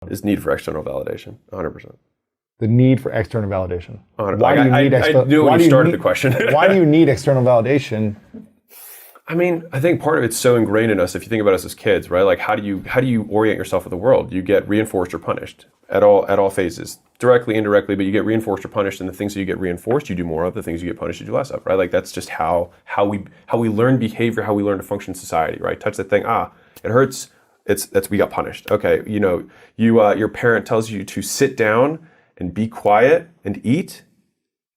is need for external validation, 100%. The need for external validation. Why do you need I knew when you started the question. Why do you need external validation? I mean, I think part of it's so ingrained in us. If you think about us as kids, right? Like, how do you orient yourself with the world? You get reinforced or punished at all phases, directly, indirectly. But you get reinforced or punished, and the things that you get reinforced, you do more of. The things you get punished, you do less of, right? Like that's just how we learn behavior, how we learn to function in society, right? Touch that thing, it hurts. We got punished. Okay, your parent tells you to sit down and be quiet and eat,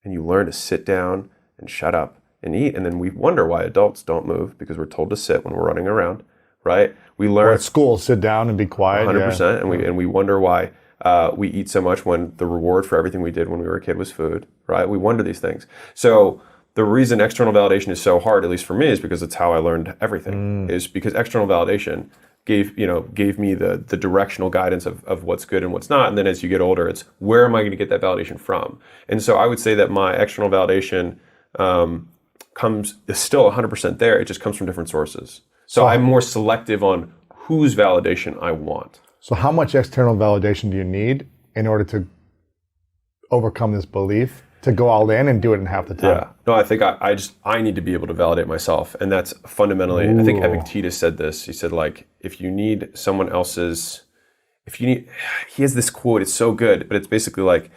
and you learn to sit down and shut up and eat, and then we wonder why adults don't move because we're told to sit when we're running around, right? We learn or at school, sit down and be quiet. 100%, and we wonder why we eat so much when the reward for everything we did when we were a kid was food, right? We wonder these things. So the reason external validation is so hard, at least for me, is because it's how I learned everything. Is because external validation gave me the directional guidance of what's good and what's not. And then as you get older, it's where am I going to get that validation from? And so I would say that my external validation is still 100% there. It just comes from different sources. So I'm more selective on whose validation I want. So how much external validation do you need in order to overcome this belief to go all in and do it in half the time? Yeah. No, I think I need to be able to validate myself. And that's fundamentally, I think Epictetus said this. He said, like, he has this quote, it's so good, but it's basically like,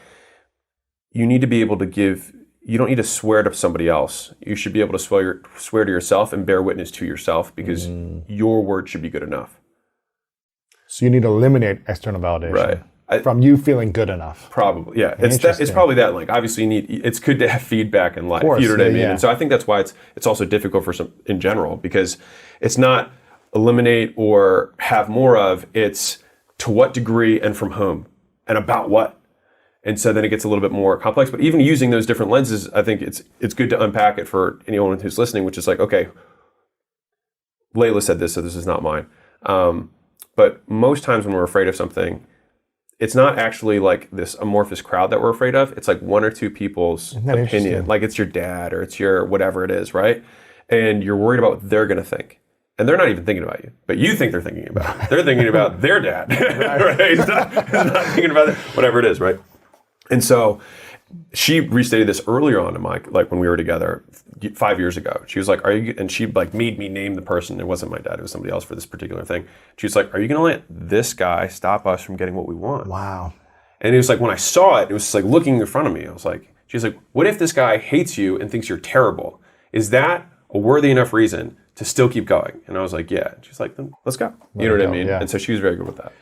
you need to be able to you don't need to swear to somebody else. You should be able to swear to yourself and bear witness to yourself because your word should be good enough. So you need to eliminate external validation. Right. From you feeling good enough. Probably, yeah. It's probably that. Like, obviously, it's good to have feedback in life. Of course, you know what I mean? yeah. And so I think that's why it's also difficult for some in general because it's not eliminate or have more of. It's to what degree and from whom and about what. And so then it gets a little bit more complex. But even using those different lenses, I think it's good to unpack it for anyone who's listening, which is like, okay, Layla said this, so this is not mine. But most times when we're afraid of something, it's not actually like this amorphous crowd that we're afraid of. It's like one or two people's opinion. Like it's your dad or it's your whatever it is, right? And you're worried about what they're going to think. And they're not even thinking about you, but you think they're thinking about it. They're thinking about their dad, right? He's not thinking about it, whatever it is, right? And so she restated this earlier on in like when we were together 5 years ago. She was like, and she like made me name the person. It wasn't my dad, it was somebody else for this particular thing. She was like, are you going to let this guy stop us from getting what we want? Wow. And it was like, when I saw it, it was just like looking in front of me. I was like, she's like, what if this guy hates you and thinks you're terrible? Is that a worthy enough reason to still keep going? And I was like, yeah. She's like, then let's go. You know what I mean? Yeah. And so she was very good with that.